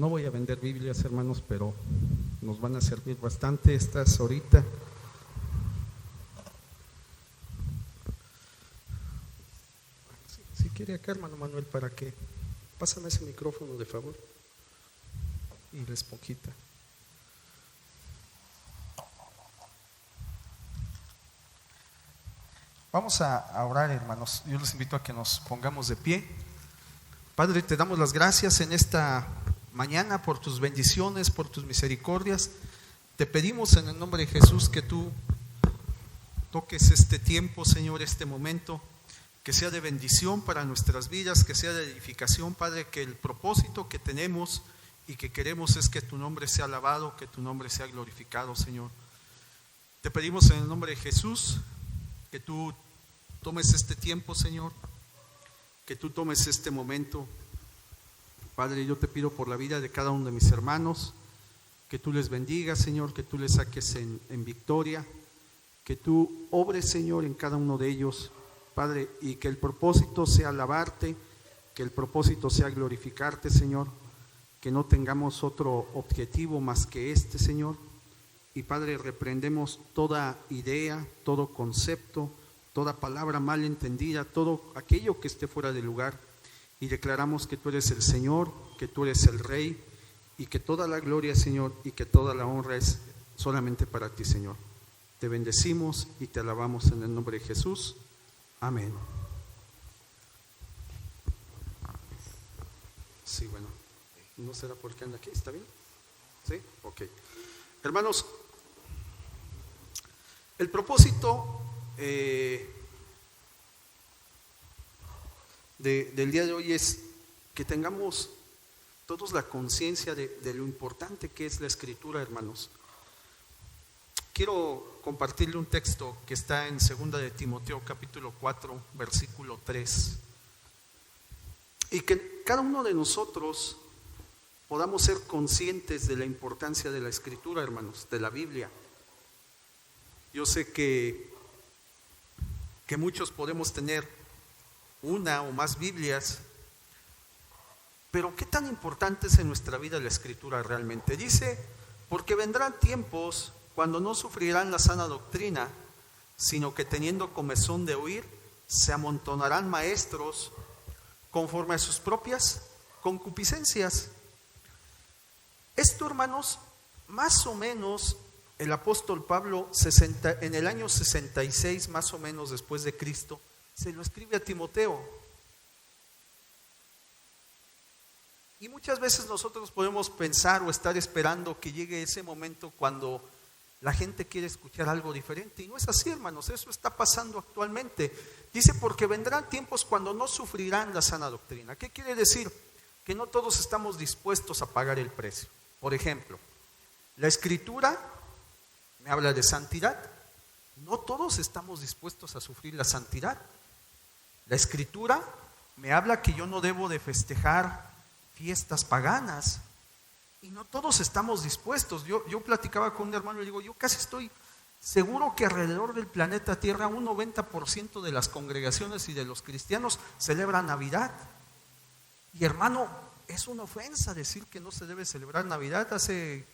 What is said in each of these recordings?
No voy a vender Biblias, hermanos, pero nos van a servir bastante estas ahorita. Si quiere acá, hermano Manuel, para que pásame ese micrófono de favor y la esponjita. Vamos a orar, hermanos. Yo les invito a que nos pongamos de pie. Padre, te damos las gracias en esta mañana por tus bendiciones, por tus misericordias. Te pedimos en el nombre de Jesús que tú toques este tiempo, Señor, este momento, que sea de bendición para nuestras vidas, que sea de edificación, Padre, que el propósito que tenemos y que queremos es que tu nombre sea alabado, que tu nombre sea glorificado, Señor. Te pedimos en el nombre de Jesús que tú tomes este tiempo, Señor, que tú tomes este momento. Padre, yo te pido por la vida de cada uno de mis hermanos, que tú les bendigas, Señor, que tú les saques en victoria, que tú obres, Señor, en cada uno de ellos, Padre, y que el propósito sea alabarte, que el propósito sea glorificarte, Señor, que no tengamos otro objetivo más que este, Señor. Y Padre, reprendemos toda idea, todo concepto, toda palabra mal entendida, todo aquello que esté fuera de lugar, y declaramos que tú eres el Señor, que tú eres el Rey, y que toda la gloria, Señor, y que toda la honra es solamente para ti, Señor. Te bendecimos y te alabamos en el nombre de Jesús. Amén. Sí, bueno, no será porque anda aquí, ¿está bien? ¿Sí? Ok. Hermanos, el propósito del día de hoy es que tengamos todos la conciencia de lo importante que es la Escritura, hermanos. Quiero compartirle un texto que está en 2 de Timoteo capítulo 4, versículo 3, y que cada uno de nosotros podamos ser conscientes de la importancia de la Escritura, hermanos, de la Biblia. Yo sé que muchos podemos tener una o más Biblias, pero ¿qué tan importante es en nuestra vida la Escritura realmente? Dice, porque vendrán tiempos cuando no sufrirán la sana doctrina, sino que teniendo comezón de oír, se amontonarán maestros conforme a sus propias concupiscencias. Esto, hermanos, más o menos el apóstol Pablo en el año 66, más o menos después de Cristo, se lo escribe a Timoteo. Y muchas veces nosotros podemos pensar o estar esperando que llegue ese momento cuando la gente quiere escuchar algo diferente. Y no es así, hermanos, eso está pasando actualmente. Dice, porque vendrán tiempos cuando no sufrirán la sana doctrina. ¿Qué quiere decir? Que no todos estamos dispuestos a pagar el precio. Por ejemplo, la Escritura me habla de santidad. No todos estamos dispuestos a sufrir la santidad. La Escritura me habla que yo no debo de festejar fiestas paganas. Y no todos estamos dispuestos. Yo platicaba con un hermano y le digo, yo casi estoy seguro que alrededor del planeta Tierra un 90% de las congregaciones y de los cristianos celebran Navidad. Y hermano, es una ofensa decir que no se debe celebrar Navidad. En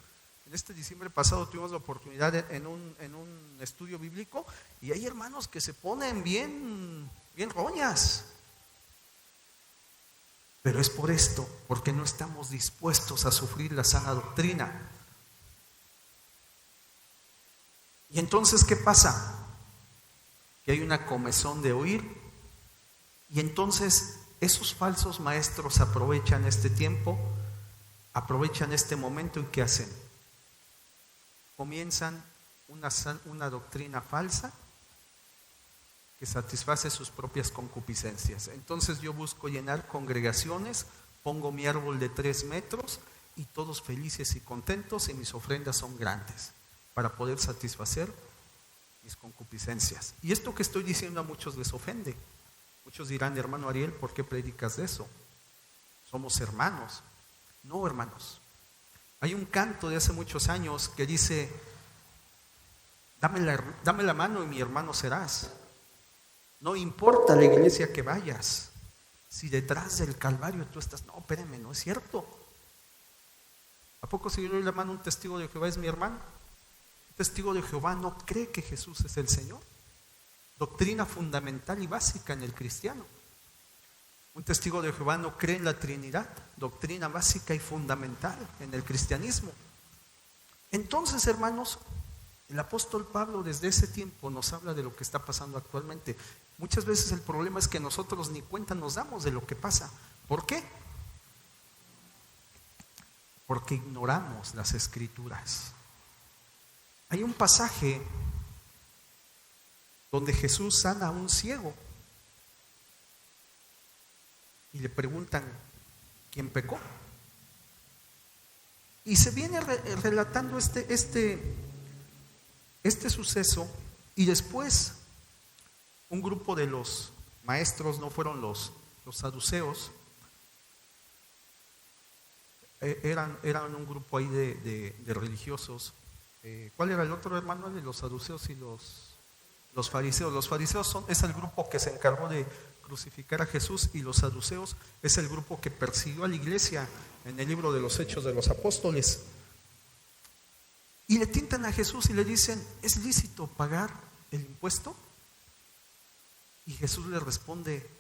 este diciembre pasado tuvimos la oportunidad en un estudio bíblico y hay hermanos que se ponen bien roñas. Pero es por esto, porque no estamos dispuestos a sufrir la sana doctrina. Y entonces, ¿qué pasa? Que hay una comezón de oír, y entonces esos falsos maestros aprovechan este tiempo, aprovechan este momento, ¿y qué hacen? Comienzan una doctrina falsa que satisface sus propias concupiscencias. Entonces yo busco llenar congregaciones, pongo mi árbol de 3 metros y todos felices y contentos, y mis ofrendas son grandes para poder satisfacer mis concupiscencias. Y esto que estoy diciendo a muchos les ofende. Muchos dirán, hermano Ariel, ¿por qué predicas de eso? Somos hermanos. No, hermanos. Hay un canto de hace muchos años que dice, dame la mano y mi hermano serás. No importa la iglesia que vayas, si detrás del Calvario tú estás, no, espérame, no es cierto. ¿A poco si yo le mando un testigo de Jehová es mi hermano? Un testigo de Jehová no cree que Jesús es el Señor. Doctrina fundamental y básica en el cristiano. Un testigo de Jehová no cree en la Trinidad, doctrina básica y fundamental en el cristianismo. Entonces, hermanos, el apóstol Pablo desde ese tiempo nos habla de lo que está pasando actualmente. Muchas veces el problema es que nosotros ni cuenta nos damos de lo que pasa. ¿Por qué? Porque ignoramos las Escrituras. Hay un pasaje donde Jesús sana a un ciego y le preguntan quién pecó. Y se viene relatando este suceso, y después un grupo de los maestros, no fueron los saduceos, eran un grupo ahí de religiosos. ¿Cuál era el otro, hermano? De los saduceos y los fariseos. Los fariseos es el grupo que se encargó de crucificar a Jesús, y los saduceos es el grupo que persiguió a la iglesia en el libro de los Hechos de los Apóstoles. Y le tientan a Jesús y le dicen: ¿es lícito pagar el impuesto? Y Jesús le responde: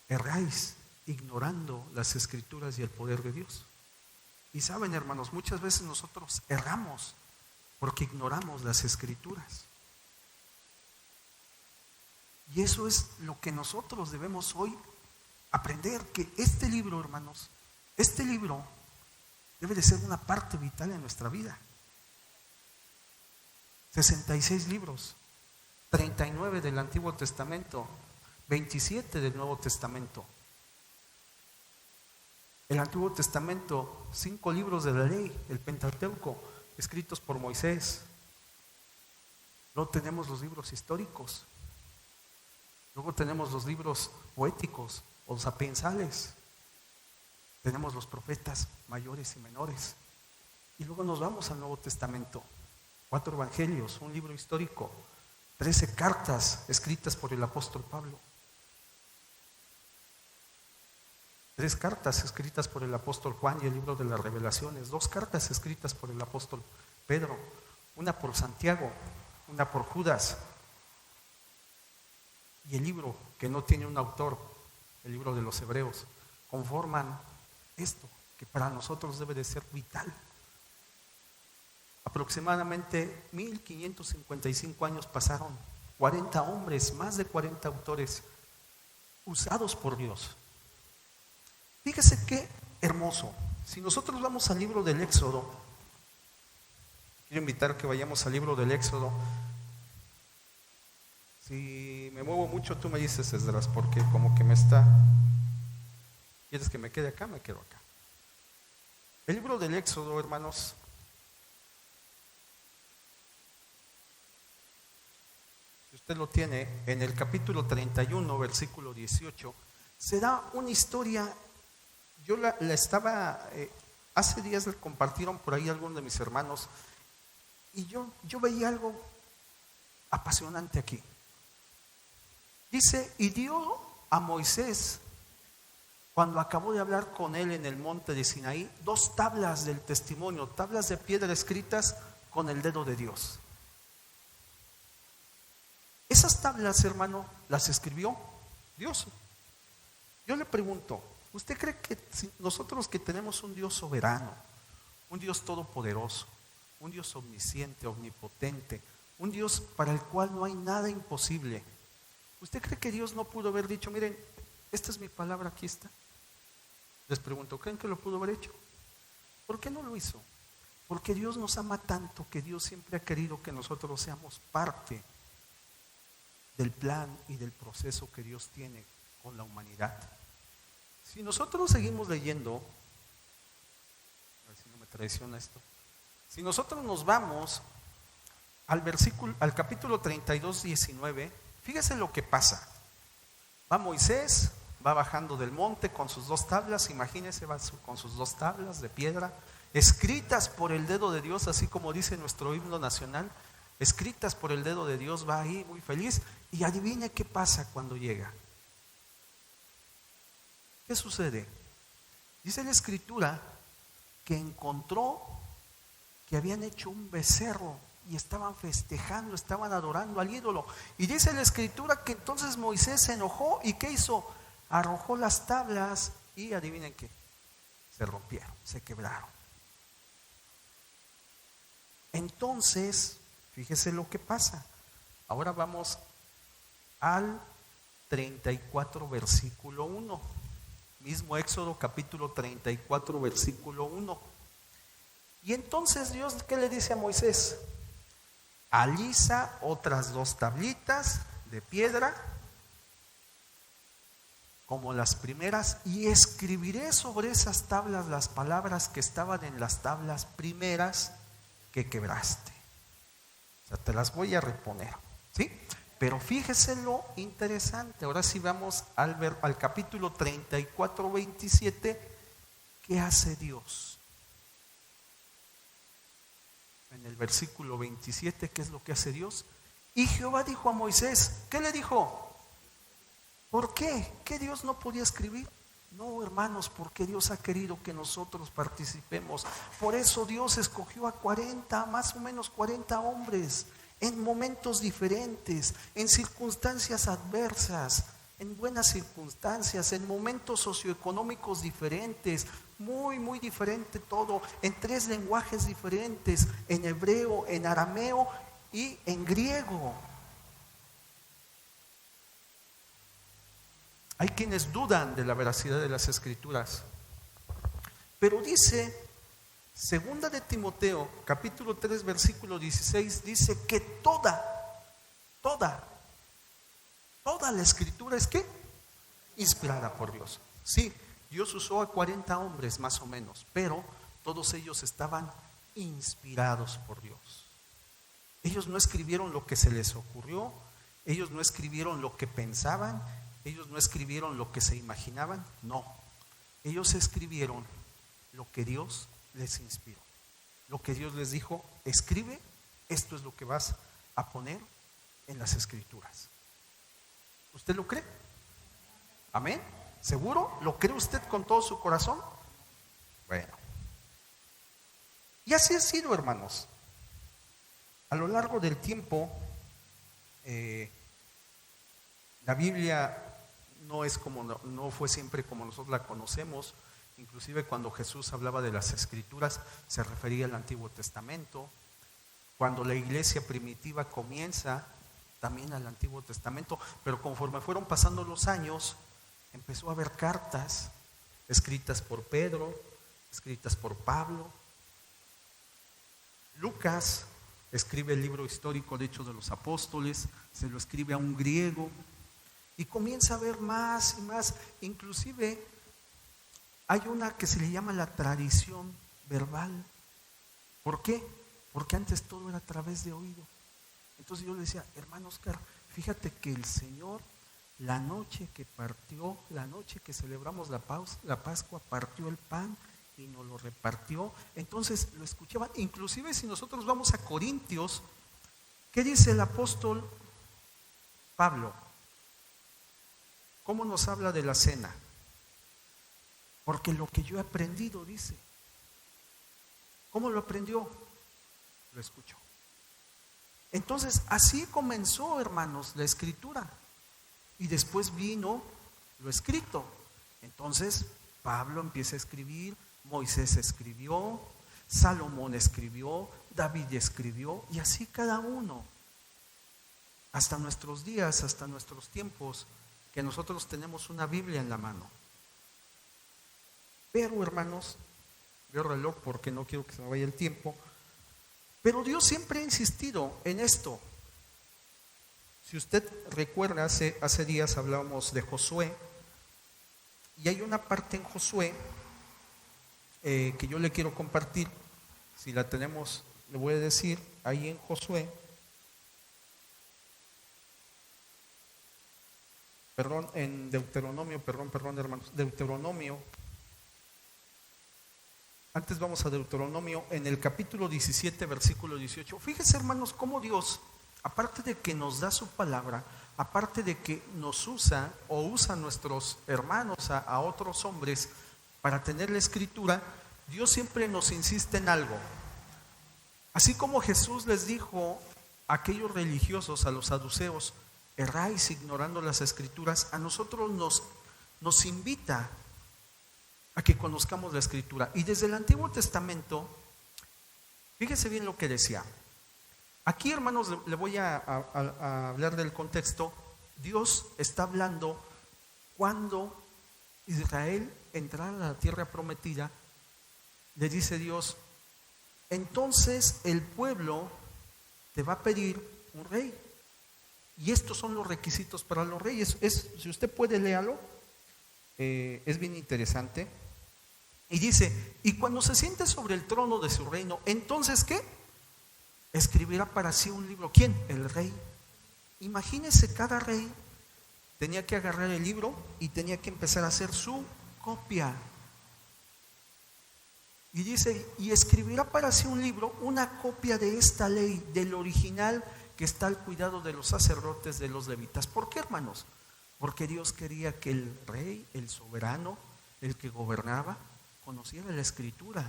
erráis ignorando las Escrituras y el poder de Dios. Y saben, hermanos, muchas veces nosotros erramos porque ignoramos las Escrituras. Y eso es lo que nosotros debemos hoy aprender, que este libro, hermanos, este libro debe de ser una parte vital en nuestra vida. 66 libros, 39 del Antiguo Testamento, 27 del Nuevo Testamento. El Antiguo Testamento, 5 libros de la ley, el Pentateuco, escritos por Moisés. Luego tenemos los libros históricos. Luego tenemos los libros poéticos o sapiensales. Tenemos los profetas mayores y menores. Y luego nos vamos al Nuevo Testamento. 4 evangelios, un libro histórico, 13 cartas escritas por el apóstol Pablo. 3 cartas escritas por el apóstol Juan y el libro de las Revelaciones. 2 cartas escritas por el apóstol Pedro. Una por Santiago, una por Judas. Y el libro que no tiene un autor, el libro de los Hebreos, conforman esto que para nosotros debe de ser vital. Aproximadamente 1555 años pasaron, 40 hombres, más de 40 autores usados por Dios. Fíjese qué hermoso. Si nosotros vamos al libro del Éxodo, quiero invitar que vayamos al libro del Éxodo. Si me muevo mucho, tú me dices, Esdras, porque como que me está... ¿Quieres que me quede acá? Me quedo acá. El libro del Éxodo, hermanos, si usted lo tiene, en el capítulo 31, versículo 18, se da una historia. Yo la estaba, hace días le compartieron por ahí algunos de mis hermanos, y yo veía algo apasionante aquí. Dice: y dio a Moisés, cuando acabó de hablar con él en el monte de Sinaí, 2 tablas del testimonio, tablas de piedra escritas con el dedo de Dios. Esas tablas, hermano, las escribió Dios. Yo le pregunto, ¿usted cree que nosotros que tenemos un Dios soberano, un Dios todopoderoso, un Dios omnisciente, omnipotente, un Dios para el cual no hay nada imposible, ¿usted cree que Dios no pudo haber dicho: miren, esta es mi palabra, aquí está? Les pregunto, ¿creen que lo pudo haber hecho? ¿Por qué no lo hizo? Porque Dios nos ama tanto que Dios siempre ha querido que nosotros seamos parte del plan y del proceso que Dios tiene con la humanidad. Si nosotros seguimos leyendo, a ver si no me traiciona esto, si nosotros nos vamos al capítulo 32, 19, fíjese lo que pasa. Va Moisés, va bajando del monte con sus 2 tablas, imagínese, va con sus 2 tablas de piedra, escritas por el dedo de Dios, así como dice nuestro himno nacional, escritas por el dedo de Dios, va ahí muy feliz, y adivine qué pasa cuando llega. ¿Qué sucede? Dice la Escritura que encontró que habían hecho un becerro y estaban festejando, estaban adorando al ídolo. Y dice la escritura que entonces Moisés se enojó y ¿qué hizo? Arrojó las tablas y adivinen qué, se rompieron, se quebraron. Entonces, fíjese lo que pasa. Ahora vamos al 34 versículo 1. Mismo Éxodo capítulo 34 versículo 1. Y entonces Dios, ¿qué le dice a Moisés? Alisa otras 2 tablitas de piedra como las primeras y escribiré sobre esas tablas las palabras que estaban en las tablas primeras que quebraste. O sea, te las voy a reponer, ¿sí? Pero fíjese lo interesante. Ahora sí vamos al capítulo 34, 27. ¿Qué hace Dios? En el versículo 27, ¿qué es lo que hace Dios? Y Jehová dijo a Moisés, ¿qué le dijo? ¿Por qué? ¿Que Dios no podía escribir? No, hermanos, porque Dios ha querido que nosotros participemos. Por eso Dios escogió a 40, más o menos 40 hombres, en momentos diferentes, en circunstancias adversas, en buenas circunstancias, en momentos socioeconómicos diferentes, muy diferente todo, en 3 lenguajes diferentes, en hebreo, en arameo y en griego. Hay quienes dudan de la veracidad de las escrituras, pero dice, segunda de Timoteo, capítulo 3, versículo 16, dice que toda la escritura es ¿qué? Inspirada por Dios. Sí, Dios usó a 40 hombres más o menos, pero todos ellos estaban inspirados por Dios. Ellos no escribieron lo que se les ocurrió, ellos no escribieron lo que pensaban, ellos no escribieron lo que se imaginaban, no. Ellos escribieron lo que Dios les inspiró. Lo que Dios les dijo, escribe, esto es lo que vas a poner en las escrituras. ¿Usted lo cree? ¿Amén? ¿Seguro? ¿Lo cree usted con todo su corazón? Bueno. Y así ha sido, hermanos. A lo largo del tiempo, la Biblia no fue siempre como nosotros la conocemos. Inclusive cuando Jesús hablaba de las escrituras se refería al Antiguo Testamento. Cuando la iglesia primitiva comienza también al Antiguo Testamento, pero conforme fueron pasando los años empezó a haber cartas escritas por Pedro, escritas por Pablo. Lucas escribe el libro histórico de Hechos de los Apóstoles, se lo escribe a un griego. Y comienza a haber más y más. Inclusive hay una que se le llama la tradición verbal. ¿Por qué? Porque antes todo era a través de oído. Entonces yo le decía, hermano Oscar, fíjate que el Señor, la noche que celebramos la Pascua, partió el pan y nos lo repartió. Entonces lo escuchaban. Inclusive si nosotros vamos a Corintios, ¿qué dice el apóstol Pablo? ¿Cómo nos habla de la cena? Porque lo que yo he aprendido, dice. ¿Cómo lo aprendió? Lo escuchó. Entonces, así comenzó, hermanos, la escritura. Y después vino lo escrito. Entonces, Pablo empieza a escribir, Moisés escribió, Salomón escribió, David escribió, y así cada uno. Hasta nuestros días, hasta nuestros tiempos, que nosotros tenemos una Biblia en la mano. Pero, hermanos, veo reloj porque no quiero que se me vaya el tiempo, pero Dios siempre ha insistido en esto. Si usted recuerda, hace días hablábamos de Josué, y hay una parte en Josué que yo le quiero compartir. Si la tenemos, le voy a decir, ahí en Josué, en Deuteronomio, hermanos, Deuteronomio. Antes vamos a Deuteronomio, en el capítulo 17, versículo 18. Fíjese, hermanos, cómo Dios, aparte de que nos da su palabra, aparte de que nos usa o usa a nuestros hermanos, a otros hombres para tener la escritura, Dios siempre nos insiste en algo. Así como Jesús les dijo a aquellos religiosos, a los saduceos, erráis ignorando las escrituras, a nosotros nos invita a que conozcamos la escritura. Y desde el Antiguo Testamento, fíjese bien lo que decía. Aquí, hermanos, le voy a hablar del contexto. Dios está hablando cuando Israel entrara a la tierra prometida. Le dice Dios: entonces el pueblo te va a pedir un rey. Y estos son los requisitos para los reyes. Si usted puede, léalo. Es bien interesante. Y dice: y cuando se siente sobre el trono de su reino, entonces ¿qué? Escribirá para sí un libro. ¿Quién? El rey. Imagínese, cada rey tenía que agarrar el libro y tenía que empezar a hacer su copia. Y dice: y escribirá para sí un libro, una copia de esta ley, del original que está al cuidado de los sacerdotes, de los levitas. ¿Por qué, hermanos? Porque Dios quería que el rey, el soberano, el que gobernaba, conociera la escritura.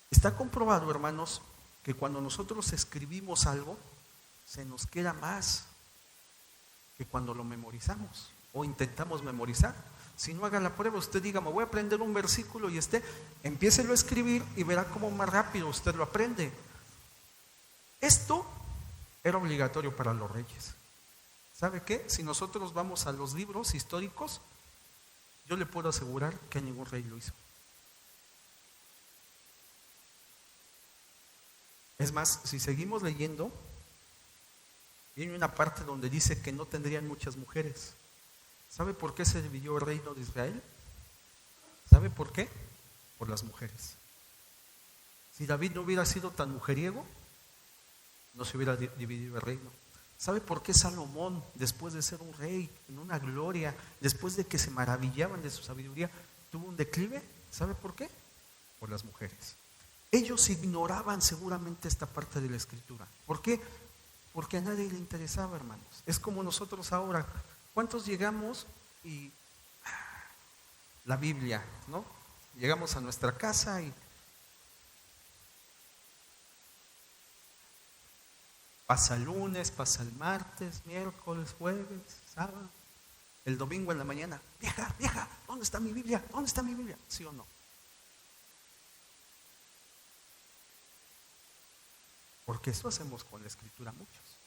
Está comprobado, hermanos, que cuando nosotros escribimos algo, se nos queda más que cuando lo memorizamos o intentamos memorizar. Si no, haga la prueba. Usted diga: me voy a aprender un versículo, y empiécelo a escribir y verá cómo más rápido usted lo aprende. Esto era obligatorio para los reyes. ¿Sabe qué? Si nosotros vamos a los libros históricos, yo le puedo asegurar que ningún rey lo hizo. Es más, si seguimos leyendo, viene una parte donde dice que no tendrían muchas mujeres. ¿Sabe por qué se dividió el reino de Israel? ¿Sabe por qué? Por las mujeres. Si David no hubiera sido tan mujeriego, no se hubiera dividido el reino. ¿Sabe por qué Salomón, después de ser un rey en una gloria, después de que se maravillaban de su sabiduría, tuvo un declive? ¿Sabe por qué? Por las mujeres. Ellos ignoraban seguramente esta parte de la escritura. ¿Por qué? Porque a nadie le interesaba, hermanos. Es como nosotros ahora. ¿Cuántos llegamos y la Biblia, ¿no? Llegamos a nuestra casa y pasa el lunes, pasa el martes, miércoles, jueves, sábado, el domingo en la mañana: vieja, ¿dónde está mi Biblia? ¿Dónde está mi Biblia? ¿Sí o no? Porque eso hacemos con la escritura muchos.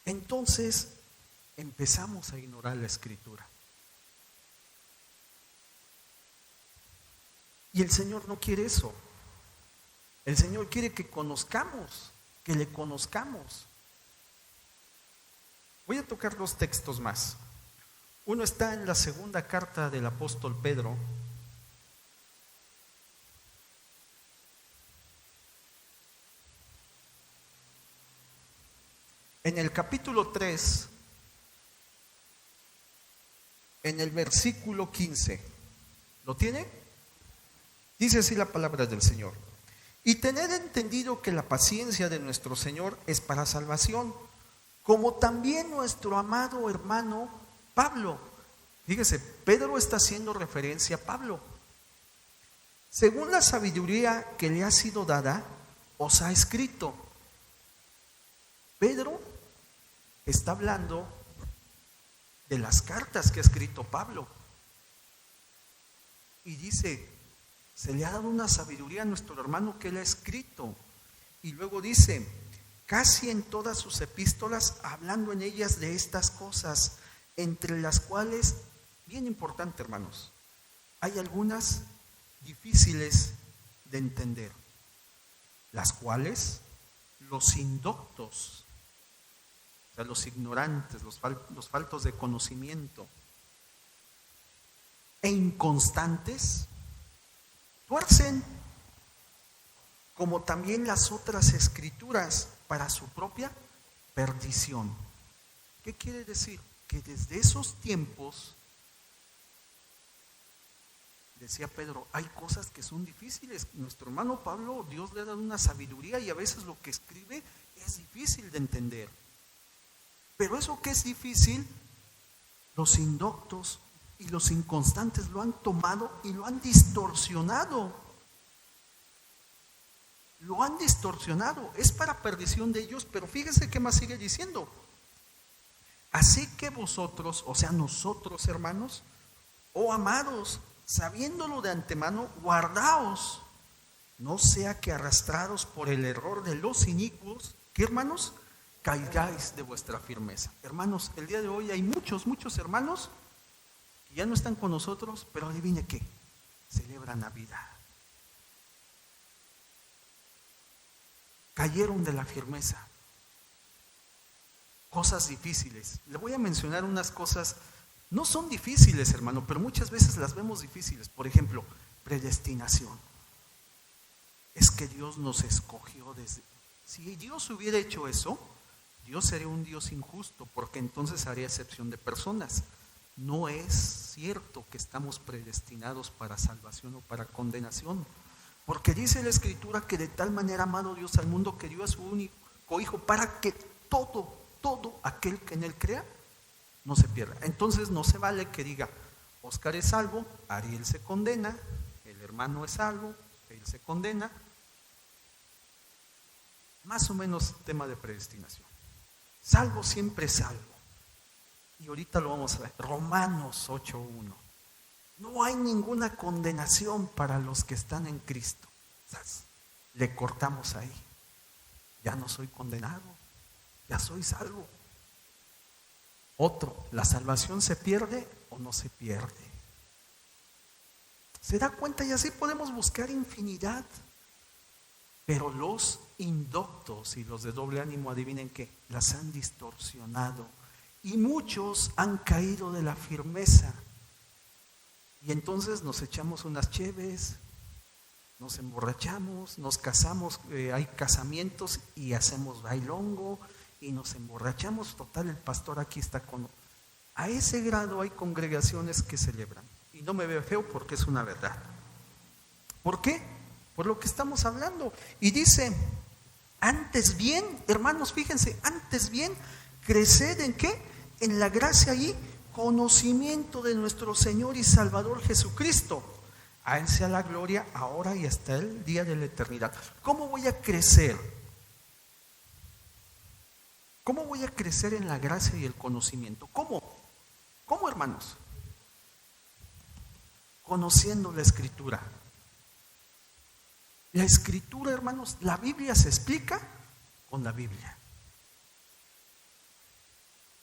Entonces empezamos a ignorar la escritura. Y el Señor no quiere eso. El Señor quiere que conozcamos, que le conozcamos. Voy a tocar 2 textos más. Uno está en la segunda carta del apóstol Pedro. En el capítulo 3, en el versículo 15. ¿Lo tiene? Dice así la palabra del Señor: y tened entendido que la paciencia de nuestro Señor es para salvación, como también nuestro amado hermano Pablo. Fíjese, Pedro está haciendo referencia a Pablo. Según la sabiduría que le ha sido dada, os ha escrito. Pedro está hablando de las cartas que ha escrito Pablo. Y dice: se le ha dado una sabiduría a nuestro hermano que él ha escrito. Y luego dice: casi en todas sus epístolas, hablando en ellas de estas cosas, entre las cuales, bien importante, hermanos, hay algunas difíciles de entender, las cuales los indoctos, o sea, los ignorantes, los faltos de conocimiento e inconstantes, tuercen, como también las otras escrituras, para su propia perdición. ¿Qué quiere decir? Que desde esos tiempos, decía Pedro, hay cosas que son difíciles. Nuestro hermano Pablo, Dios le ha dado una sabiduría y a veces lo que escribe es difícil de entender. Pero eso que es difícil, los indoctos y los inconstantes lo han tomado y lo han distorsionado. lo han distorsionado, es para perdición de ellos, pero fíjese qué más sigue diciendo. Así que vosotros, o sea nosotros hermanos, oh amados, sabiéndolo de antemano, guardaos, no sea que arrastrados por el error de los inicuos, ¿qué hermanos? Caigáis de vuestra firmeza. Hermanos, el día de hoy hay muchos hermanos que ya no están con nosotros, pero adivine qué, celebran Navidad. Cayeron de la firmeza. Cosas difíciles. Le voy a mencionar unas cosas, no son difíciles, hermano, pero muchas veces las vemos difíciles. Por ejemplo, predestinación. Es que Dios nos escogió desde... Si Dios hubiera hecho eso, Dios sería un Dios injusto, porque entonces haría excepción de personas. No es cierto que estamos predestinados para salvación o para condenación, porque dice la Escritura que de tal manera amado Dios al mundo que dio a su único Hijo para que todo aquel que en él crea no se pierda. Entonces no se vale que diga, Oscar es salvo, Ariel se condena, el hermano es salvo, él se condena. Más o menos tema de predestinación. Salvo siempre salvo. Y ahorita lo vamos a ver. Romanos 8:1. No hay ninguna condenación para los que están en Cristo. Le cortamos ahí. Ya no soy condenado, ya soy salvo. Otro, ¿la salvación se pierde o no se pierde? ¿Se da cuenta? Y así podemos buscar infinidad. Pero los indoctos y los de doble ánimo, adivinen qué, las han distorsionado. Y muchos han caído de la firmeza. Y entonces nos echamos unas cheves, nos emborrachamos, nos casamos, hay casamientos y hacemos bailongo y nos emborrachamos. Total, el pastor aquí está con... A ese grado hay congregaciones que celebran. Y no me veo feo porque es una verdad. ¿Por qué? Por lo que estamos hablando. Y dice, antes bien, hermanos, fíjense, antes bien, creced ¿en qué? En la gracia y conocimiento de nuestro Señor y Salvador Jesucristo. A Él sea la gloria ahora y hasta el día de la eternidad. ¿Cómo voy a crecer? ¿Cómo voy a crecer en la gracia y el conocimiento? ¿Cómo? ¿Cómo, hermanos? Conociendo la Escritura. La Escritura, hermanos, la Biblia se explica con la Biblia.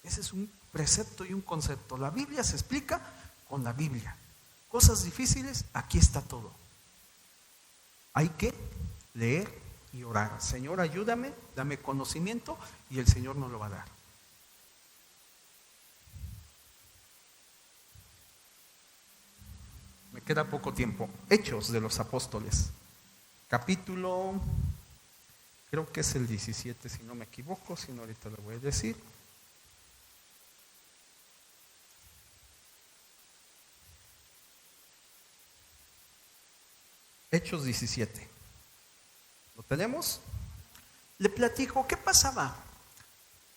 Ese es un precepto y un concepto. La Biblia se explica con la Biblia. Cosas difíciles, aquí está todo. Hay que leer y orar. Señor, ayúdame, dame conocimiento y el Señor nos lo va a dar. Me queda poco tiempo. Hechos de los Apóstoles. Capítulo, creo que es el 17, si no me equivoco, si no ahorita lo voy a decir. Hechos 17. ¿Lo tenemos? Le platico, ¿qué pasaba?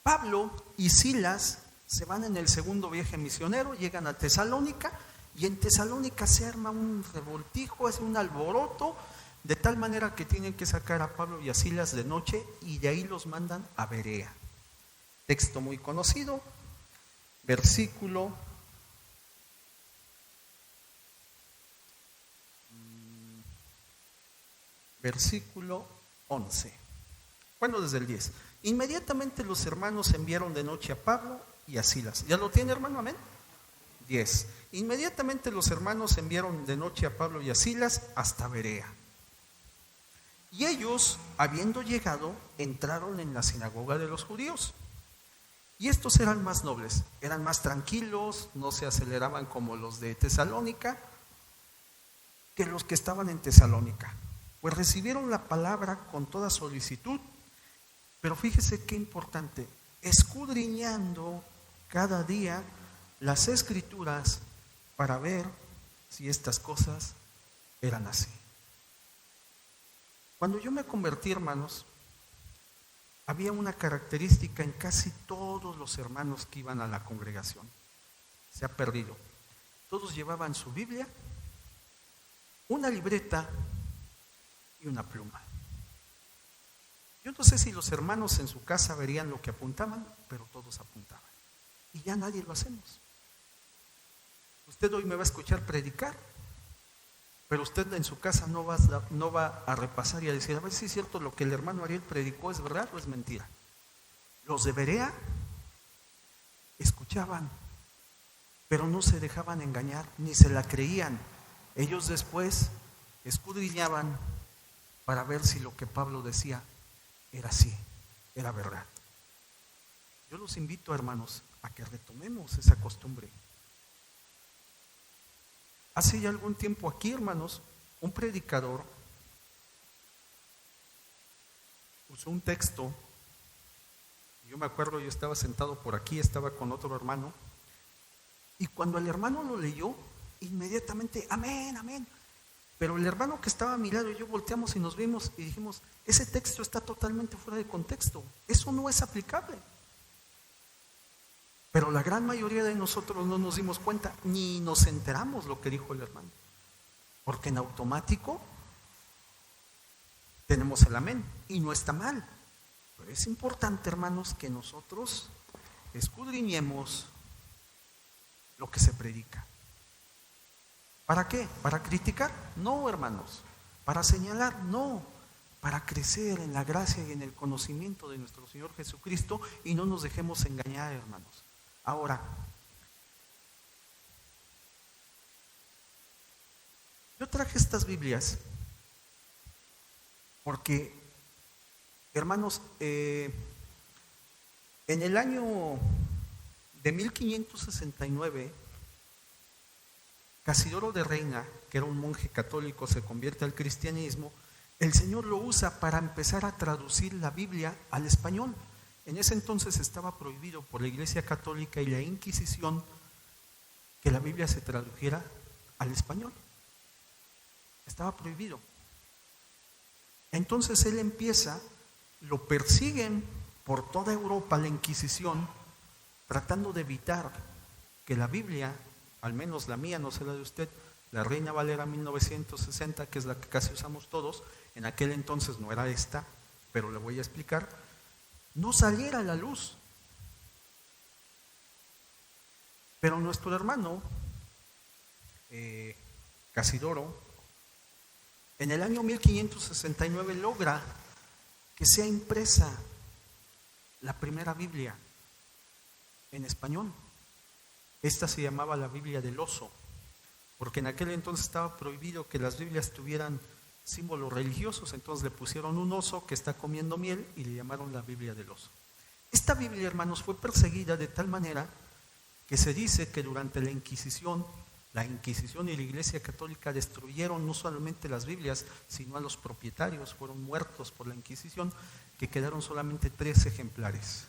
Pablo y Silas se van en el segundo viaje misionero, llegan a Tesalónica y en Tesalónica se arma un revoltijo, es un alboroto, de tal manera que tienen que sacar a Pablo y a Silas de noche y de ahí los mandan a Berea. Texto muy conocido, versículo 11. Bueno, desde el 10. Inmediatamente los hermanos enviaron de noche a Pablo y a Silas. ¿Ya lo tiene, hermano? Amén. 10. Inmediatamente los hermanos enviaron de noche a Pablo y a Silas hasta Berea. Y ellos, habiendo llegado, entraron en la sinagoga de los judíos. Y estos eran más nobles, eran más tranquilos, no se aceleraban como los de Tesalónica, que los que estaban en Tesalónica. Pues recibieron la palabra con toda solicitud, pero fíjese qué importante, escudriñando cada día las Escrituras para ver si estas cosas eran así. Cuando yo me convertí, hermanos, había una característica en casi todos los hermanos que iban a la congregación. Se ha perdido. Todos llevaban su Biblia, una libreta y una pluma. Yo no sé si los hermanos en su casa verían lo que apuntaban, pero todos apuntaban. Y ya nadie lo hacemos. Usted hoy me va a escuchar predicar, pero usted en su casa no va a repasar y a decir, a ver si es cierto lo que el hermano Ariel predicó, ¿es verdad o es mentira? Los de Berea escuchaban, pero no se dejaban engañar, ni se la creían. Ellos después escudriñaban para ver si lo que Pablo decía era así, era verdad. Yo los invito, hermanos, a que retomemos esa costumbre. Hace ya algún tiempo aquí, hermanos, un predicador usó un texto. Yo me acuerdo, yo estaba sentado por aquí, estaba con otro hermano, y cuando el hermano lo leyó, inmediatamente, amén, amén. Pero el hermano que estaba a mi lado y yo volteamos y nos vimos y dijimos, ese texto está totalmente fuera de contexto, eso no es aplicable. Pero la gran mayoría de nosotros no nos dimos cuenta, ni nos enteramos lo que dijo el hermano. Porque en automático tenemos el amén y no está mal. Pero es importante, hermanos, que nosotros escudriñemos lo que se predica. ¿Para qué? ¿Para criticar? No, hermanos. ¿Para señalar? No. Para crecer en la gracia y en el conocimiento de nuestro Señor Jesucristo y no nos dejemos engañar, hermanos. Ahora, yo traje estas Biblias porque, hermanos, en el año de 1569, Casidoro de Reina, que era un monje católico, se convierte al cristianismo. El Señor lo usa para empezar a traducir la Biblia al español. En ese entonces estaba prohibido por la Iglesia Católica y la Inquisición que la Biblia se tradujera al español. Estaba prohibido. Entonces él empieza, lo persiguen por toda Europa la Inquisición, tratando de evitar que la Biblia, al menos la mía, no sé la de usted, la Reina Valera 1960, que es la que casi usamos todos, en aquel entonces no era esta, pero le voy a explicar, no saliera a la luz. Pero nuestro hermano Casidoro, en el año 1569 logra que sea impresa la primera Biblia en español. Esta se llamaba la Biblia del oso, porque en aquel entonces estaba prohibido que las Biblias tuvieran símbolos religiosos, entonces le pusieron un oso que está comiendo miel y le llamaron la Biblia del oso. Esta Biblia, hermanos, fue perseguida de tal manera que se dice que durante la Inquisición y la Iglesia Católica destruyeron no solamente las Biblias, sino a los propietarios, fueron muertos por la Inquisición, que quedaron solamente 3 ejemplares.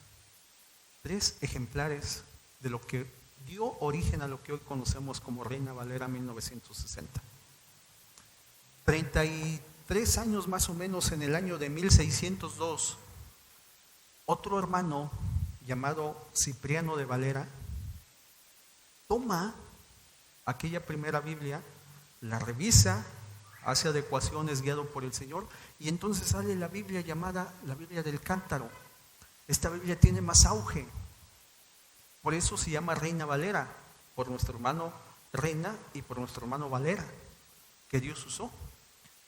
3 ejemplares de lo que dio origen a lo que hoy conocemos como Reina Valera 1960. 33 años más o menos, en el año de 1602, otro hermano llamado Cipriano de Valera toma aquella primera Biblia, la revisa, hace adecuaciones guiado por el Señor, y entonces sale la Biblia llamada la Biblia del Cántaro. Esta Biblia tiene más auge, por eso se llama Reina Valera, por nuestro hermano Reina y por nuestro hermano Valera, que Dios usó.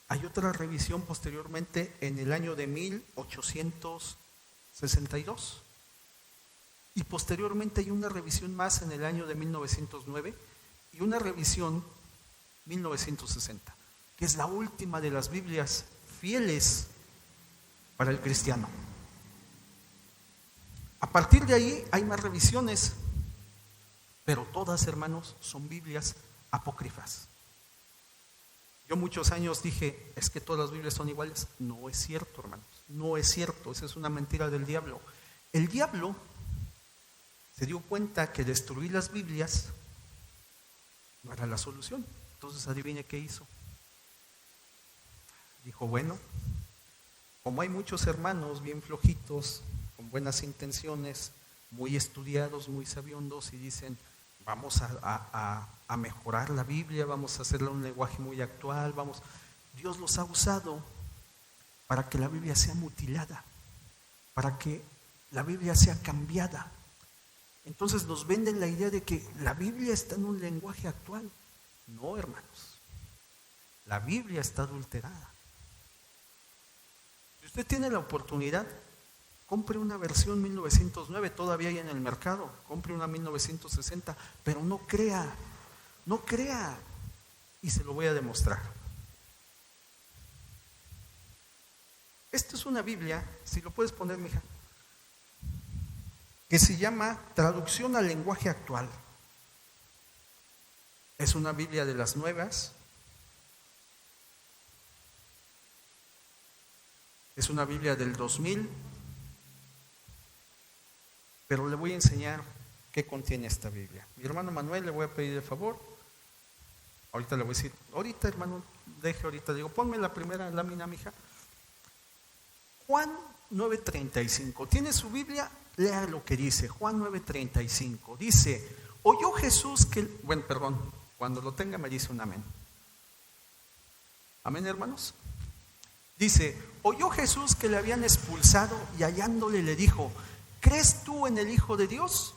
Hay otra revisión posteriormente en el año de 1862. Y posteriormente hay una revisión más en el año de 1909 y una revisión 1960, que es la última de las Biblias fieles para el cristiano. A partir de ahí hay más revisiones, pero todas, hermanos, son Biblias apócrifas. Yo muchos años dije, es que todas las Biblias son iguales. No es cierto, hermanos, no es cierto, esa es una mentira del diablo. El diablo se dio cuenta que destruir las Biblias no era la solución. Entonces adivine qué hizo. Dijo, bueno, como hay muchos hermanos bien flojitos, con buenas intenciones, muy estudiados, muy sabiondos, y dicen, vamos a mejorar la Biblia, vamos a hacerle un lenguaje muy actual, Dios los ha usado para que la Biblia sea mutilada. para que la Biblia sea cambiada. Entonces nos venden la idea de que la Biblia está en un lenguaje actual. No, hermanos. La Biblia está adulterada. Si usted tiene la oportunidad, compre una versión 1909, todavía hay en el mercado. Compre una 1960, pero no crea. Y se lo voy a demostrar. Esta es una Biblia, si lo puedes poner, mija, que se llama Traducción al lenguaje actual. Es una Biblia de las nuevas. Es una Biblia del 2000. Pero le voy a enseñar qué contiene esta Biblia. Mi hermano Manuel, le voy a pedir el favor. Ahorita le voy a decir, ahorita hermano, digo, ponme la primera lámina, mija. Juan 9:35. ¿Tiene su Biblia? Lea lo que dice. Juan 9:35. Dice, oyó Jesús que... cuando lo tenga me dice un amén. Amén, hermanos. Dice, oyó Jesús que le habían expulsado y hallándole le dijo, ¿crees tú en el Hijo de Dios?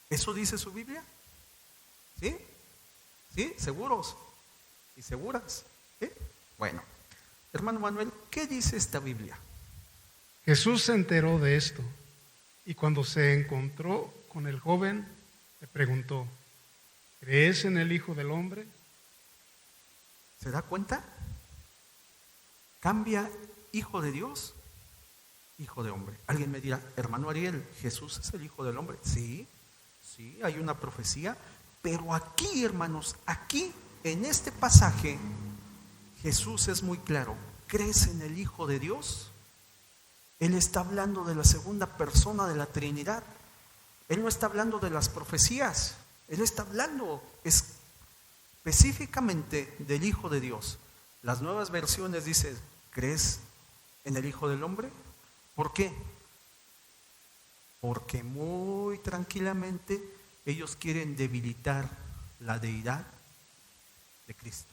¿Eso dice su Biblia? ¿Sí? ¿Sí? ¿Seguros? ¿Y seguras? ¿Sí? Bueno, hermano Manuel, ¿qué dice esta Biblia? Jesús se enteró de esto y cuando se encontró con el joven le preguntó, ¿crees en el Hijo del Hombre? ¿Se da cuenta? Cambia Hijo de Dios, Hijo de Hombre. Alguien me dirá, hermano Ariel, ¿Jesús es el Hijo del Hombre? Sí, hay una profecía, pero aquí, hermanos, aquí en este pasaje Jesús es muy claro. ¿Crees en el Hijo de Dios? Él está hablando de la segunda persona de la Trinidad. Él no está hablando de las profecías. Él está hablando específicamente del Hijo de Dios. Las nuevas versiones dicen, ¿crees en el Hijo del Hombre? ¿Por qué? Porque muy tranquilamente ellos quieren debilitar la deidad de Cristo.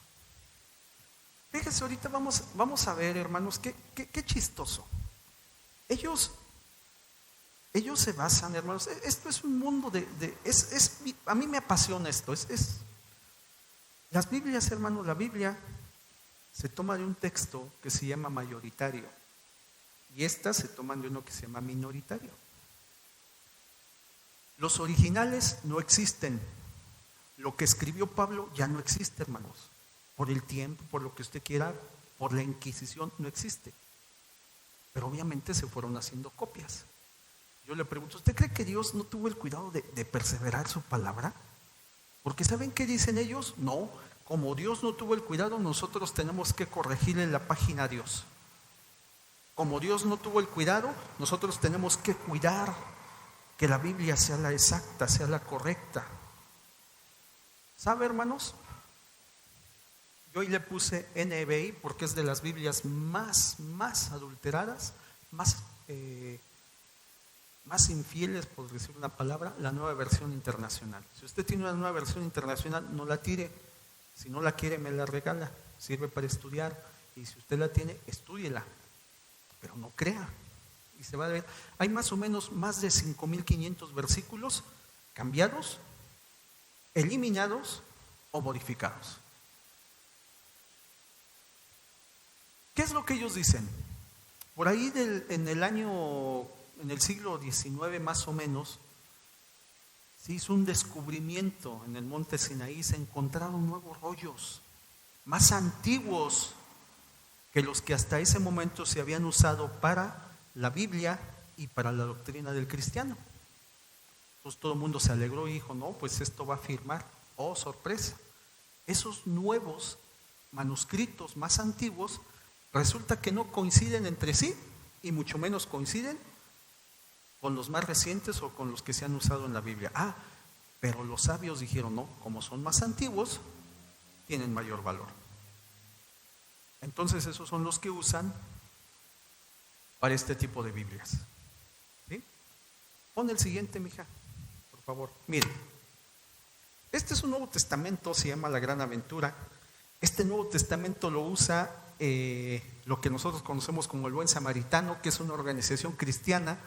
Fíjense, ahorita vamos a ver, hermanos, qué chistoso. Ellos se basan, hermanos, esto es un mundo a mí me apasiona esto. Las Biblias, hermanos, la Biblia se toma de un texto que se llama mayoritario y estas se toman de uno que se llama minoritario. Los originales no existen. Lo que escribió Pablo ya no existe, hermanos. Por el tiempo, por lo que usted quiera, por la Inquisición, no existe. Pero obviamente se fueron haciendo copias. Yo le pregunto, ¿usted cree que Dios no tuvo el cuidado de perseverar su palabra? Porque ¿saben qué dicen ellos? No, como Dios no tuvo el cuidado, nosotros tenemos que corregirle la página a Dios. Como Dios no tuvo el cuidado, nosotros tenemos que cuidar que la Biblia sea la exacta, sea la correcta. ¿Sabe, hermanos? Yo hoy le puse NBI porque es de las Biblias más adulteradas, más infieles, por decir una palabra, la nueva versión internacional. Si usted tiene una nueva versión internacional, no la tire. Si no la quiere, me la regala. Sirve para estudiar. Y si usted la tiene, estúdiela. Pero no crea. Y se va a ver. Hay más o menos más de 5,500 versículos cambiados, eliminados o modificados. ¿Qué es lo que ellos dicen? Por ahí en el siglo XIX más o menos, se hizo un descubrimiento en el monte Sinaí, se encontraron nuevos rollos, más antiguos que los que hasta ese momento se habían usado para la Biblia y para la doctrina del cristiano. Entonces todo el mundo se alegró y dijo, no, pues esto va a firmar. Oh, sorpresa. Esos nuevos manuscritos más antiguos resulta que no coinciden entre sí y mucho menos coinciden con los más recientes o con los que se han usado en la Biblia. Pero los sabios dijeron, no, como son más antiguos, tienen mayor valor. Entonces esos son los que usan para este tipo de Biblias. ¿Sí? Pon el siguiente, mija, por favor. Mire, este es un Nuevo Testamento, se llama La Gran Aventura. Este Nuevo Testamento lo usa lo que nosotros conocemos como el Buen Samaritano, que es una organización cristiana.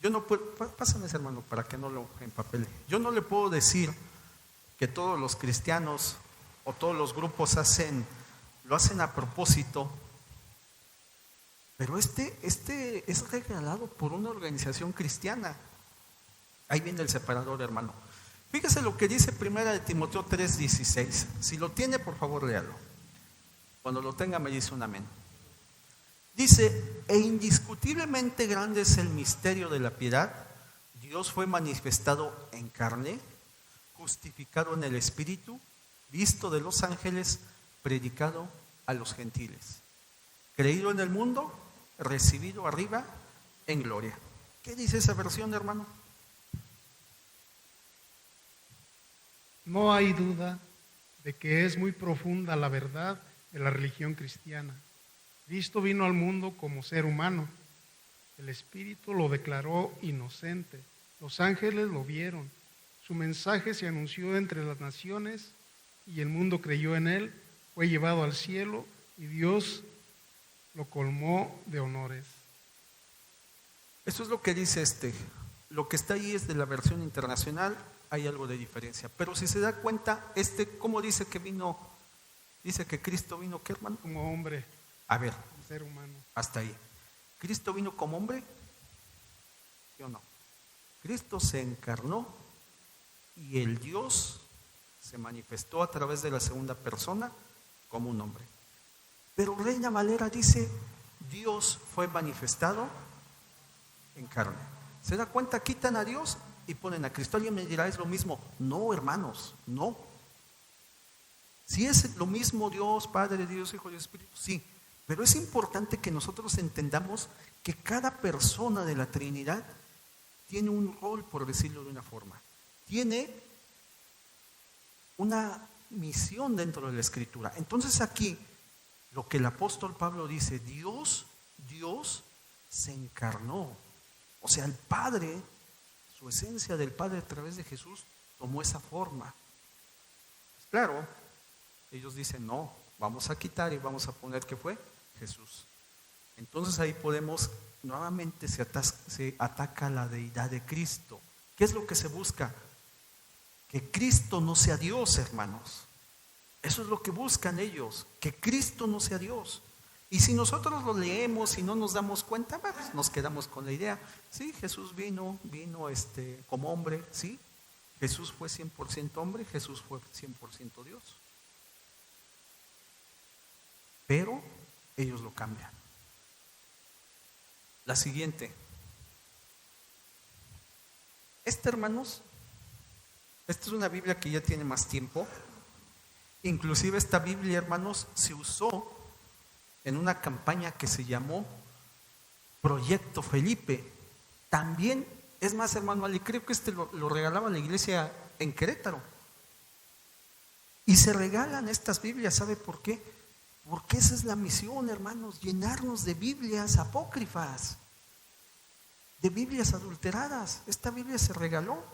Yo no puedo, pásame ese hermano para que no lo empapele. Yo no le puedo decir que todos los cristianos o todos los grupos lo hacen a propósito, pero este es regalado por una organización cristiana. Ahí viene el separador, hermano. Fíjese lo que dice 1 Timoteo 3:16. Si lo tiene, por favor, léalo. Cuando lo tenga, me dice un amén. Dice: e indiscutiblemente grande es el misterio de la piedad. Dios fue manifestado en carne, justificado en el Espíritu, visto de los ángeles, predicado a los gentiles, creído en el mundo, recibido arriba en gloria. ¿Qué dice esa versión, hermano? No hay duda de que es muy profunda la verdad de la religión cristiana. Cristo vino al mundo como ser humano. El Espíritu lo declaró inocente. Los ángeles lo vieron. Su mensaje se anunció entre las naciones y el mundo creyó en él. Fue llevado al cielo y Dios lo colmó de honores. Eso es lo que dice Lo que está ahí es de la versión internacional. Hay algo de diferencia. Pero si se da cuenta, ¿cómo dice que vino? Dice que Cristo vino, ¿qué, hermano? Como hombre. A ver. Como ser humano. Hasta ahí. ¿Cristo vino como hombre? ¿Sí o no? Cristo se encarnó y el Dios se manifestó a través de la segunda persona como un hombre. Pero Reina Valera dice: Dios fue manifestado en carne. ¿Se da cuenta? Quitan a Dios y ponen a Cristo. Alguien me dirá: ¿es lo mismo? No, hermanos, no. Si es lo mismo Dios, Padre, Dios, Hijo y Espíritu, sí. Pero es importante que nosotros entendamos que cada persona de la Trinidad tiene un rol, por decirlo de una forma. Tiene una misión dentro de la Escritura. Entonces aquí, lo que el apóstol Pablo dice: Dios se encarnó. O sea, el Padre, su esencia del Padre a través de Jesús tomó esa forma. Claro, ellos dicen: no, vamos a quitar y vamos a poner que fue Jesús. Entonces ahí nuevamente se ataca la deidad de Cristo. ¿Qué es lo que se busca? Que Cristo no sea Dios, hermanos. Eso es lo que buscan ellos, que Cristo no sea Dios. Y si nosotros lo leemos y no nos damos cuenta, pues nos quedamos con la idea: sí, Jesús vino como hombre, sí. Jesús fue 100% hombre, Jesús fue 100% Dios. Pero ellos lo cambian. La siguiente. Hermanos, esta es una Biblia que ya tiene más tiempo. Inclusive esta Biblia, hermanos, se usó en una campaña que se llamó Proyecto Felipe. También, es más, hermano Ali, creo que lo regalaba la iglesia en Querétaro. Y se regalan estas Biblias, ¿sabe por qué? Porque esa es la misión, hermanos: llenarnos de Biblias apócrifas, de Biblias adulteradas. Esta Biblia se regaló.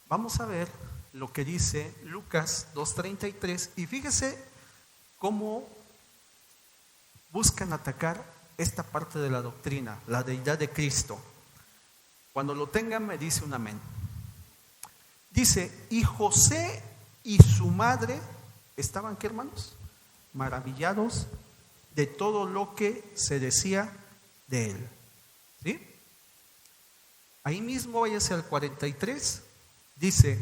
Vamos a ver lo que dice Lucas 2:33 y fíjese cómo buscan atacar esta parte de la doctrina, la deidad de Cristo. Cuando lo tengan, me dice un amén. Dice: y José y su madre estaban, ¿qué, hermanos? Maravillados de todo lo que se decía de él. ¿Sí? Ahí mismo váyase al 43. Dice: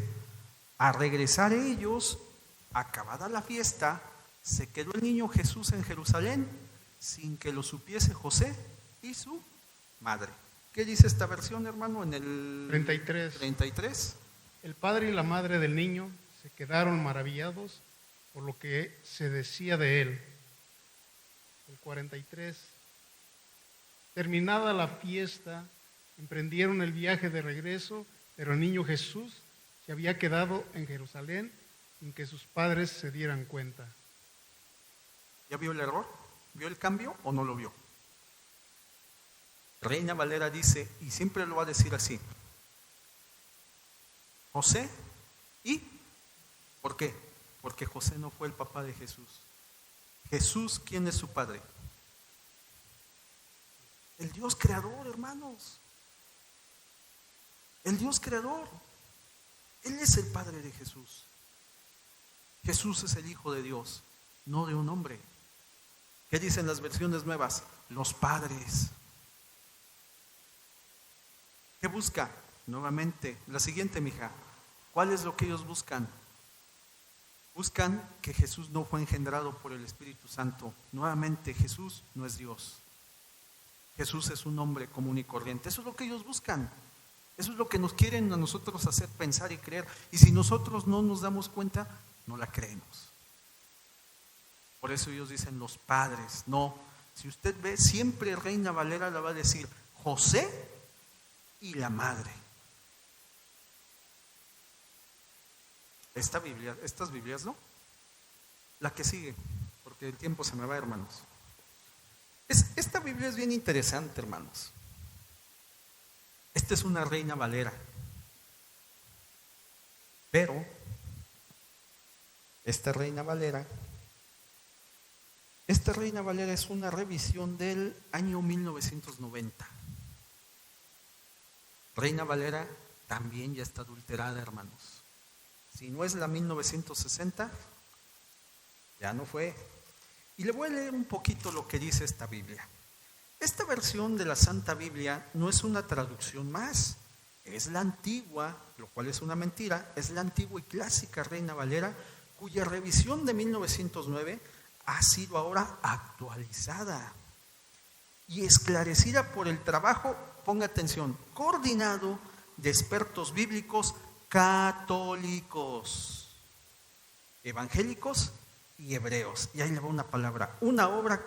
a regresar ellos, acabada la fiesta, se quedó el niño Jesús en Jerusalén, sin que lo supiese José y su madre. ¿Qué dice esta versión, hermano? En el 33. El padre y la madre del niño se quedaron maravillados por lo que se decía de él. El 43. Terminada la fiesta, emprendieron el viaje de regreso, pero el niño Jesús se había quedado en Jerusalén sin que sus padres se dieran cuenta. ¿Ya vio el error? ¿Vio el cambio o no lo vio? Reina Valera dice, y siempre lo va a decir así: José, ¿y? ¿Por qué? Porque José no fue el papá de Jesús. Jesús, ¿quién es su Padre? El Dios creador, hermanos. El Dios creador. Él es el Padre de Jesús. Jesús es el Hijo de Dios, no de un hombre. ¿Qué dicen las versiones nuevas? Los padres. ¿Qué busca? Nuevamente, la siguiente, mija. ¿Cuál es lo que ellos buscan? Buscan que Jesús no fue engendrado por el Espíritu Santo. Nuevamente, Jesús no es Dios. Jesús es un hombre común y corriente. Eso es lo que ellos buscan. Eso es lo que nos quieren a nosotros hacer pensar y creer. Y si nosotros no nos damos cuenta, no la creemos. Por eso ellos dicen los padres. No, si usted ve, siempre Reina Valera la va a decir José y la madre. Estas Biblias, ¿no? La que sigue, porque el tiempo se me va, hermanos. Esta Biblia es bien interesante, hermanos. Esta es una Reina Valera. Pero esta Reina Valera es una revisión del año 1990. Reina Valera también ya está adulterada, hermanos. Si no es la 1960, ya no fue. Y le voy a leer un poquito lo que dice esta Biblia. Esta versión de la Santa Biblia no es una traducción más, es la antigua, lo cual es una mentira, es la antigua y clásica Reina Valera, cuya revisión de 1909 ha sido ahora actualizada y esclarecida por el trabajo, ponga atención, coordinado de expertos bíblicos católicos, evangélicos y hebreos. Y ahí le va una palabra, una obra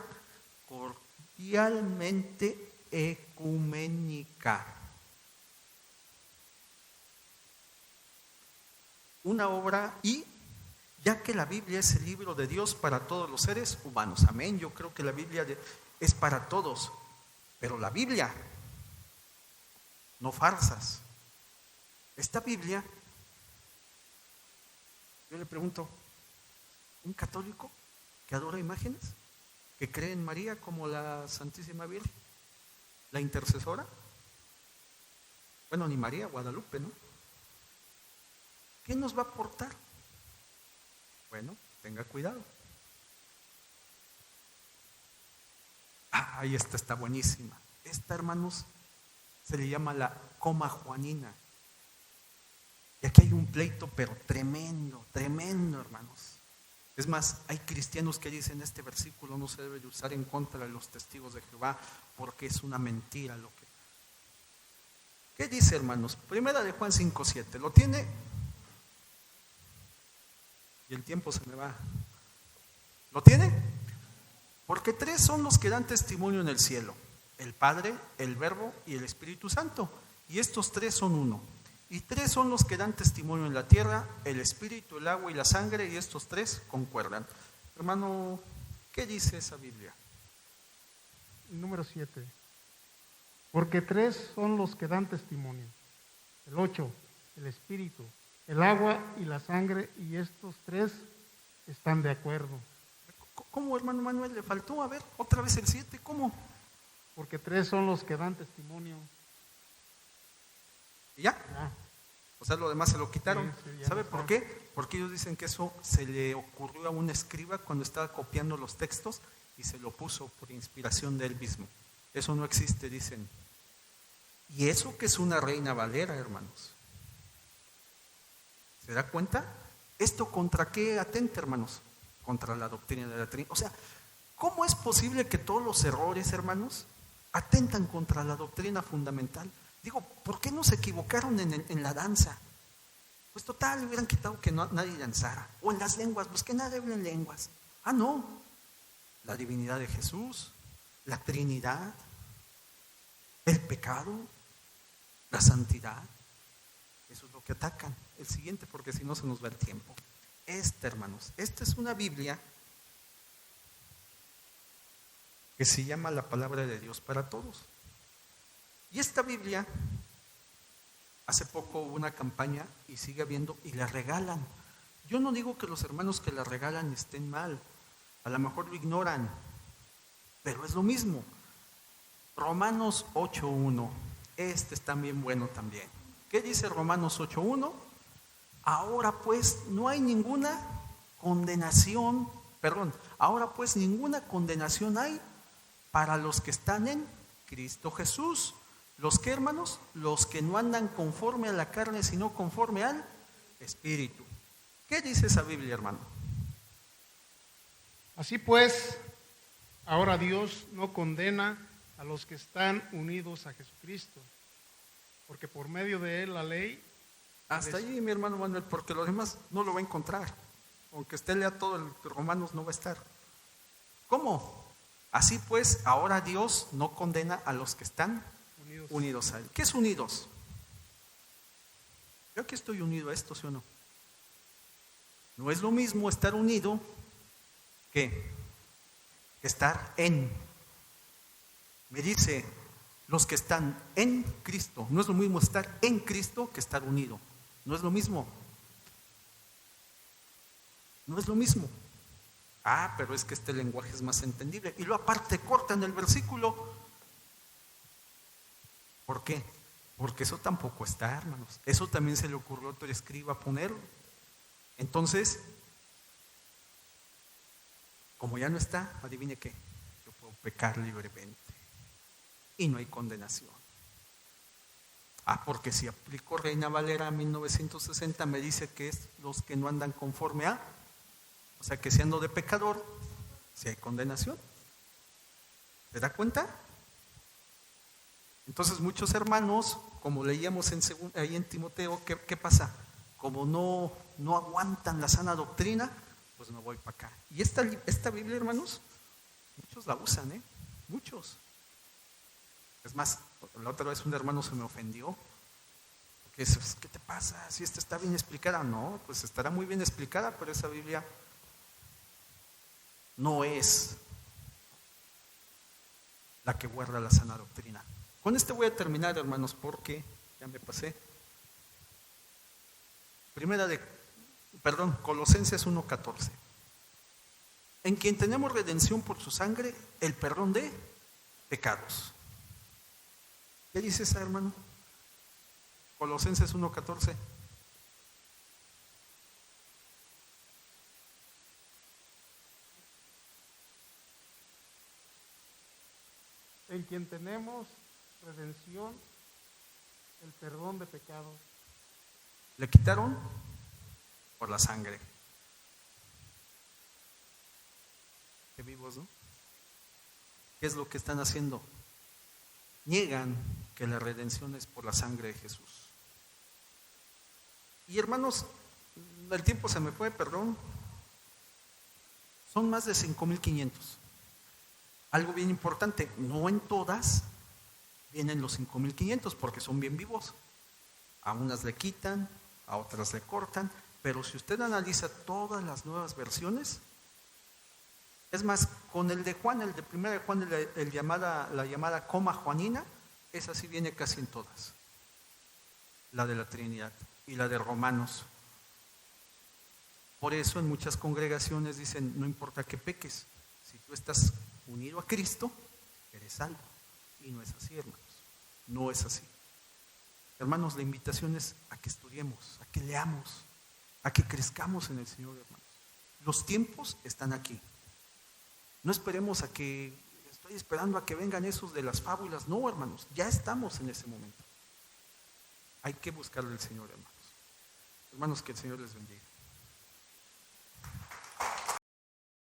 cordialmente ecuménica. Una obra, y ya que la Biblia es el libro de Dios para todos los seres humanos. Amén. Yo creo que la Biblia es para todos, pero la Biblia, no farsas. Esta Biblia, yo le pregunto, ¿un católico que adora imágenes? ¿Que cree en María como la Santísima Virgen? ¿La intercesora? Bueno, ni María, Guadalupe, ¿no? ¿Qué nos va a aportar? Bueno, tenga cuidado. Ahí está buenísima. Esta, hermanos, se le llama la coma juanina. Y aquí hay un pleito, pero tremendo, tremendo, hermanos. Es más, hay cristianos que dicen este versículo no se debe de usar en contra de los testigos de Jehová porque es una mentira lo que. ¿Qué dice, hermanos? Primera de Juan 5:7. ¿Lo tiene? Y el tiempo se me va. ¿Lo tiene? Porque tres son los que dan testimonio en el cielo: el Padre, el Verbo y el Espíritu Santo. Y estos tres son uno. Y tres son los que dan testimonio en la tierra: el Espíritu, el agua y la sangre. Y estos tres concuerdan. Hermano, ¿qué dice esa Biblia? Número 7. Porque tres son los que dan testimonio: el 8, el Espíritu, el agua y la sangre, y estos tres están de acuerdo. ¿Cómo, hermano Manuel? Le faltó, a ver, otra vez el 7, ¿cómo? Porque tres son los que dan testimonio. ¿Y ya? O sea, lo demás se lo quitaron. Sí, ¿Sabe por qué? Porque ellos dicen que eso se le ocurrió a un escriba cuando estaba copiando los textos y se lo puso por inspiración de él mismo. Eso no existe, dicen. Y eso que es una Reina Valera, hermanos. ¿Se da cuenta? ¿Esto contra qué atenta, hermanos? Contra la doctrina de la Trinidad. O sea, ¿cómo es posible que todos los errores, hermanos, atentan contra la doctrina fundamental? Digo, ¿por qué no se equivocaron en la danza? Pues total, hubieran quitado que nadie danzara. O en las lenguas, pues que nadie hable en lenguas. Ah, no. La divinidad de Jesús, la Trinidad, el pecado, la santidad. Eso es lo que atacan. El siguiente, porque si no se nos va el tiempo. Hermanos, esta es una Biblia que se llama la palabra de Dios para todos. Y esta Biblia, hace poco hubo una campaña y sigue habiendo, y la regalan. Yo no digo que los hermanos que la regalan estén mal, A lo mejor lo ignoran, pero es lo mismo. Romanos 8:1. Este está bien bueno también. ¿Qué dice Romanos 8:1? Ahora pues no hay ninguna condenación, ahora pues ninguna condenación hay para los que están en Cristo Jesús. ¿Los qué, hermanos? Los que no andan conforme a la carne, sino conforme al Espíritu. ¿Qué dice esa Biblia, hermano? Así pues, ahora Dios no condena a los que están unidos a Jesucristo, porque por medio de él la ley... Hasta ahí, mi hermano Manuel, porque lo demás no lo va a encontrar. Aunque usted lea todo el Romanos, no va a estar. ¿Cómo? Así pues, ahora Dios no condena a los que están unidos a él. ¿Qué es unidos? Yo aquí estoy unido a esto, ¿sí o no? No es lo mismo estar unido que estar en. Me dice, los que están en Cristo. No es lo mismo estar en Cristo que estar unido. No es lo mismo. No es lo mismo. Pero es que este lenguaje es más entendible. Y lo aparte corta en el versículo. ¿Por qué? Porque eso tampoco está, hermanos. Eso también se le ocurrió a otro escriba ponerlo. Entonces, como ya no está, adivine qué. Yo puedo pecar libremente. Y no hay condenación. Porque si aplico Reina Valera 1960, me dice que es los que no andan conforme a, o sea que siendo de pecador, si hay condenación. ¿Se da cuenta? Entonces muchos hermanos, como leíamos ahí en Timoteo, ¿qué pasa? Como no aguantan la sana doctrina, pues me voy para acá. Y esta Biblia, hermanos, muchos la usan, muchos. Es más, la otra vez un hermano se me ofendió. Porque dice, ¿qué te pasa? Si esta está bien explicada. No, pues estará muy bien explicada, pero esa Biblia no es la que guarda la sana doctrina. Con este voy a terminar, hermanos, porque ya me pasé. Colosenses 1:14. En quien tenemos redención por su sangre, el perdón de pecados. ¿Qué dice esa, hermano? Colosenses 1:14. En quien tenemos redención, el perdón de pecados. Le quitaron por la sangre. Qué vivos, ¿no? ¿Qué es lo que están haciendo? Niegan que la redención es por la sangre de Jesús. Y hermanos, el tiempo se me fue, perdón. Son más de 5,500. Algo bien importante, no en todas vienen los 5,500 porque son bien vivos. A unas le quitan, a otras le cortan, pero si usted analiza todas las nuevas versiones, es más, con el de Juan, el de 1 Juan, la llamada coma juanina, esa sí viene casi en todas. La de la Trinidad y la de Romanos. Por eso en muchas congregaciones dicen, no importa que peques, si tú estás unido a Cristo, eres salvo. Y no es así, hermanos. No es así. Hermanos, la invitación es a que estudiemos, a que leamos, a que crezcamos en el Señor, hermanos. Los tiempos están aquí. No esperemos estoy esperando a que vengan esos de las fábulas. No, hermanos, ya estamos en ese momento. Hay que buscarle al Señor, hermanos. Hermanos, que el Señor les bendiga.